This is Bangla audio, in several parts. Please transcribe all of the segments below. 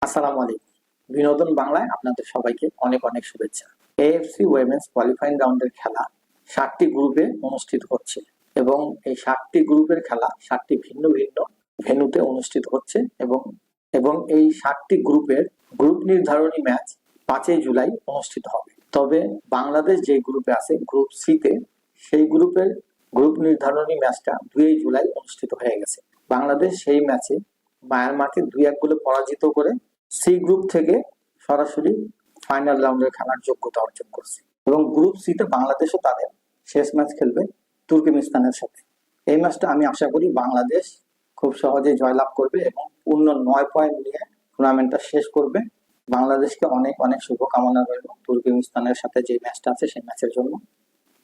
আসসালামু আলাইকুম। বিনোদন বাংলায় আপনাদের সবাইকে অনেক অনেক শুভেচ্ছা। এএফসি উইমেন্স কোয়ালিফাইং রাউন্ডের খেলা 7টি গ্রুপে অনুষ্ঠিত হচ্ছে এবং এই 7টি গ্রুপের খেলা 7টি ভিন্ন ভিন্ন ভেন্যুতে অনুষ্ঠিত হচ্ছে এবং এবং এই 7টি গ্রুপের গ্রুপ নির্ধারণী ম্যাচ 5 জুলাই অনুষ্ঠিত হবে। তবে বাংলাদেশ যে গ্রুপে আছে গ্রুপ সিতে, সেই গ্রুপের গ্রুপ নির্ধারণী ম্যাচটা 2 জুলাই অনুষ্ঠিত হয়ে গেছে। বাংলাদেশ সেই ম্যাচে মায়ানমারকে 2-1 গোলে পরাজিত করে সি গ্রুপ থেকে সরাসরি ফাইনাল রাউন্ডের খেলার যোগ্যতা অর্জন করছে এবং গ্রুপ সিতে বাংলাদেশও তাদের শেষ ম্যাচ খেলবে তুর্কমেনিস্তানের সাথে। এই ম্যাচটা আমি আশা করি বাংলাদেশ খুব সহজে জয়লাভ করবে এবং পূর্ণ 9 পয়েন্ট নিয়ে টুর্নামেন্টটা শেষ করবে। বাংলাদেশকে অনেক অনেক শুভকামনা রইল তুর্কমেনিস্তানের সাথে যে ম্যাচটা আছে সেই ম্যাচের জন্য।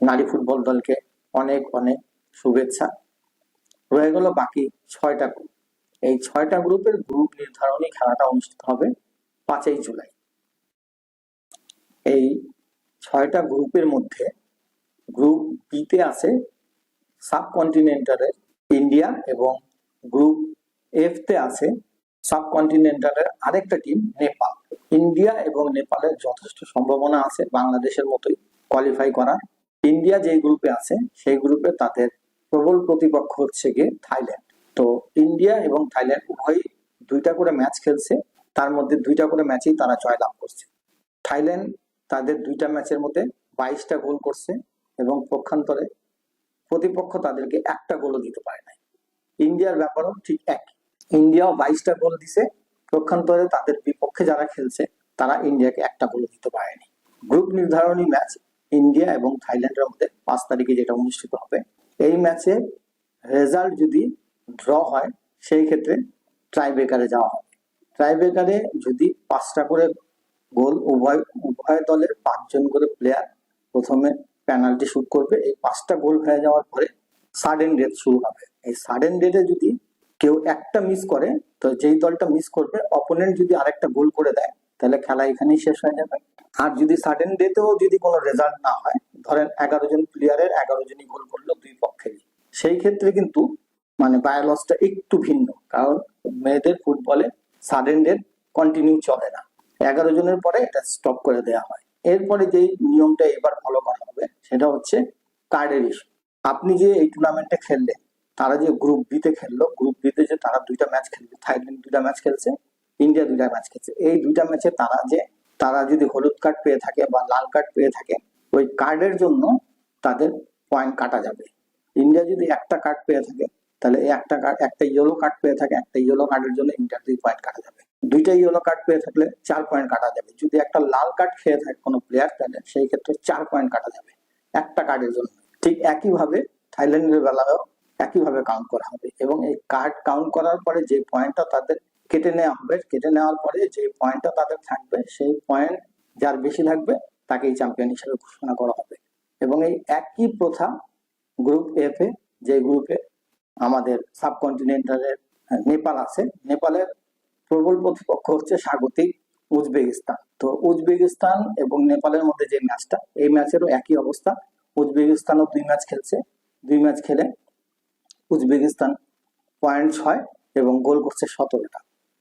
নারী ফুটবল দলকে অনেক অনেক শুভেচ্ছা। রয়ে গেল বাকি 6টা গ্রুপ। এই 6টা গ্রুপের গ্রুপ নির্ধারণী খেলাটা অনুষ্ঠিত হবে 5 জুলাই। এই 6টা গ্রুপের মধ্যে গ্রুপ বিতে আছে সাবকন্টিনেন্টালের ইন্ডিয়া এবং গ্রুপ এফ তে আছে সাবকন্টিনেন্টালের আরেকটা টিম নেপাল। ইন্ডিয়া এবং নেপালের যথেষ্ট সম্ভাবনা আছে বাংলাদেশের মতোই কোয়ালিফাই করার। ইন্ডিয়া যে গ্রুপে আছে সেই গ্রুপে তাদের প্রবল প্রতিপক্ষ হচ্ছে গিয়ে থাইল্যান্ড। তো ইন্ডিয়া এবং থাইল্যান্ড উভয়ই 2টা করে ম্যাচ খেলছে, তার মধ্যে 2টা করে ম্যাচেই তারা জয়লাভ করছে। থাইল্যান্ড তাদের 2টা ম্যাচের মধ্যে 22টা গোল করছে এবং পক্ষান্তরে প্রতিপক্ষ তাদেরকে একটা গোলও দিতে পারে নাই। ইন্ডিয়ার ব্যাপারও ঠিক একই, ইন্ডিয়াও 22টা গোল দিছে, পক্ষান্তরে তাদের বিপক্ষে যারা খেলছে তারা ইন্ডিয়াকে একটা গোল দিতে পারেনি। গ্রুপ নির্ধারণী ম্যাচ ইন্ডিয়া এবং থাইল্যান্ডের মধ্যে 5 তারিখে যেটা অনুষ্ঠিত হবে, এই ম্যাচে রেজাল্ট যদি ড্র হয় সেই ক্ষেত্রে ট্রাইব্রেকারে যাওয়া হবে। ট্রাইব্রেকারে যদি 5টা করে গোল উভয় দলের 5 জন করে প্লেয়ার প্রথমে পেনাল্টি শুট করবে। এই 5টা গোল হয়ে যাওয়ার পরে সাডেন ডেথ শুরু হবে। এই সাডেন ডেথে যদি কেউ একটা মিস করে, তো যেই দলটা মিস করবে অপোনেন্ট যদি আরেকটা গোল করে দেয় তাহলে খেলা এখানেই শেষ হয়ে যাবে। আর যদি সাডেন ডেথেও যদি কোনো রেজাল্ট না হয়, ধরেন 11 জন প্লেয়ারের 11 জনই গোল করলো দুই পক্ষেরই, সেই ক্ষেত্রে কিন্তু মানে বায়োলসটা একটু ভিন্ন, কারণ মেয়েদের ফুটবলে সাডেন ডেথ কন্টিনিউ চলে না, 11 জনের পরে এটা স্টপ করে দেওয়া হয়। এরপরে যেই নিয়মটা এবার ফলো করা হবে সেটা হচ্ছে কার্ডের ইস্যু। আপনি যে এই টুর্নামেন্টে খেললেন, তারা যে গ্রুপ বি তে খেললো, গ্রুপ বি তে যে তারা 2টা ম্যাচ খেলবে, থাইল্যান্ড 2টা ম্যাচ খেলছে, ইন্ডিয়া 2টা ম্যাচ খেলছে, এই 2টা ম্যাচে তারা যদি হলুদ কার্ড পেয়ে থাকে বা লাল কার্ড পেয়ে থাকে, ওই কার্ডের জন্য তাদের পয়েন্ট কাটা যাবে। ইন্ডিয়া যদি একটা কার্ড পেয়ে থাকে তাহলে একটা ইয়েলো কার্ড পেয়ে থাকে, একটা ইয়েলো কার্ডের জন্য ইন্ডিয়ার 2 পয়েন্ট কাটা যাবে। 2টা ইয়েলো কার্ড পেয়ে থাকলে 4 পয়েন্ট কাটা যাবে। যদি একটা লাল কার্ড খেয়ে থাকে কোনো প্লেয়ার, তাহলে সেই ক্ষেত্রে 4 পয়েন্ট কাটা যাবে একটা কার্ডের জন্য। ঠিক একইভাবে থাইল্যান্ডের বেলায়ও একইভাবে কাউন্ট করা হবে এবং এই কার্ড কাউন্ট করার পরে যে পয়েন্টটা তাদের কেটে নেওয়া হবে, কেটে নেওয়ার পরে যে পয়েন্টটা তাদের থাকবে, সেই পয়েন্ট যার বেশি থাকবে তাকেই চ্যাম্পিয়ন হিসেবে ঘোষণা করা হবে। এবং এই একই প্রথা গ্রুপ এফ এ, যে গ্রুপে আমাদের সাবকন্টিনেন্টালের নেপাল আছে, নেপালের প্রবল প্রতিপক্ষ হচ্ছে স্বাগতিক উজবেকিস্তান। তো উজবেকিস্তান এবং নেপালের মধ্যে যে ম্যাচটা, এই ম্যাচেরও একই অবস্থা। উজবেকিস্তানও 2 ম্যাচ খেলছে, 2 ম্যাচ খেলে উজবেকিস্তান পয়েন্ট 6 এবং গোল করছে 17টা,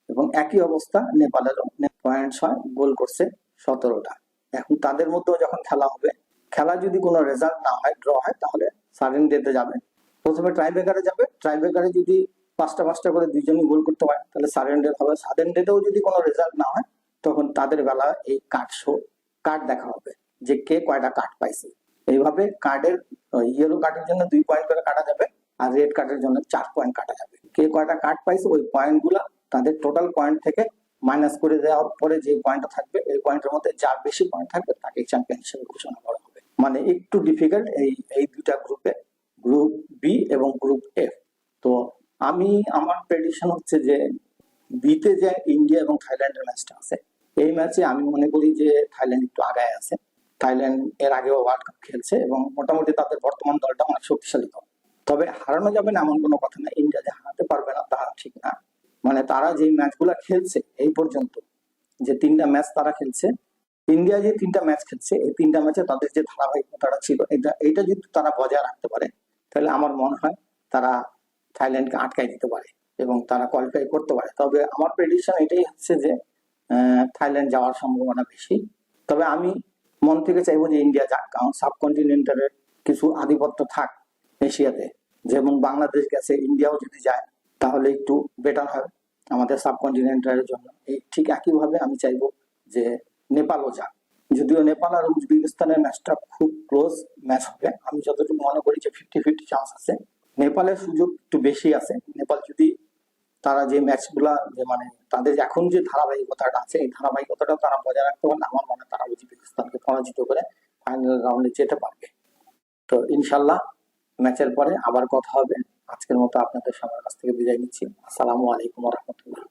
এবং একই অবস্থা নেপালেরও পয়েন্ট 6 গোল করছে 17টা। এখন তাদের মধ্যেও যখন খেলা হবে, খেলা যদি কোনো রেজাল্ট না হয়, ড্র হয়, তাহলে সাডেন ডেথে যাবে। প্রথমে ট্রাইব্রেকারে যাবে, ট্রাইব্রেকারে যদি 5টা করে 2জনই গোল করতে পারে তাহলে সাডেন ডেথ হবে। সাডেন ডেথেও যদি কোনো রেজাল্ট না হয়, তখন তাদের বেলা এই কার্ড দেখা হবে যে কে কয়টা কার্ড পাইছে। এইভাবে কার্ডের ইয়েলো কার্ডের জন্য 2 পয়েন্ট করে কাটা যাবে আর রেড কার্ডের জন্য 4 পয়েন্ট কাটা যাবে। কে কয়টা কার্ড পাইছে ওই পয়েন্ট গুলা তাদের টোটাল পয়েন্ট থেকে মাইনাস করে দেওয়ার পরে যে পয়েন্টটা থাকবে, এই পয়েন্টের মধ্যে যার বেশি পয়েন্ট থাকবে তাকে চ্যাম্পিয়ন হিসেবে ঘোষণা করা হবে। মানে একটু ডিফিকাল্ট এই 2টা গ্রুপে, গ্রুপ বি এবং গ্রুপ এফ। তো আমার প্রেডিকশন হচ্ছে যে বিতে যে ইন্ডিয়া এবং থাইল্যান্ডের ম্যাচটা আছে, এই ম্যাচে আমি মনে করি যে থাইল্যান্ড একটু আগায় আছে। থাইল্যান্ড এর আগেও ওয়ার্ল্ড কাপ খেলছে এবং মোটামুটি তাদের বর্তমান দলটা অনেক শক্তিশালী দল। তবে হারানো যাবে না এমন কোনো কথা না, ইন্ডিয়া যে হারাতে পারবে না তা ঠিক না। মানে তারা যে ম্যাচগুলা খেলছে এই পর্যন্ত, যে 3টা ম্যাচ তারা খেলছে, ইন্ডিয়া যে 3টা ম্যাচ খেলছে, এই 3টা ম্যাচে তাদের যে ধারাবাহিকতাটা ছিল, এটা যদি তারা বজায় রাখতে পারে তাহলে আমার মনে হয় তারা থাইল্যান্ডকে আটকাই দিতে পারে এবং তারা কোয়ালিফাই করতে পারে। তবে আমার প্রেডিকশন এটাই হচ্ছে যে থাইল্যান্ড যাওয়ার সম্ভাবনা বেশি। তবে আমি মন থেকে চাইবো যে ইন্ডিয়া যাক, কারণ সাবকন্টিনেন্টালের কিছু আধিপত্য থাক এশিয়াতে, যেমন বাংলাদেশ গেছে, ইন্ডিয়াও যদি যায় তাহলে একটু বেটার হয় আমাদের সাবকন্টিনেন্টালের জন্য। এই ঠিক একইভাবে আমি চাইবো যে নেপালও যাক, যদিও নেপাল আর উজবেকিস্তানের ম্যাচটা খুব ক্লোজ ম্যাচ হবে, আমি যতটুকু মনে করি যে 50-50 চান্স আছে। নেপালের সুযোগ একটু বেশি আছে। নেপাল যদি তারা যে ম্যাচগুলা, যে মানে তাদের এখন যে ধারাবাহিকতাটা আছে, এই ধারাবাহিকতাটা তারা বজায় রাখতে পারলে আমার মনে হয় তারা উজবেকিস্তানকে পরাজিত করে ফাইনাল রাউন্ডে যেতে পারবে। তো ইনশাল্লাহ ম্যাচের পরে আবার কথা হবে। আজকের মতো আপনাদের সবার কাছ থেকে বিদায় নিচ্ছি। আসসালামু আলাইকুম ওয়া রাহমাতুল্লাহ।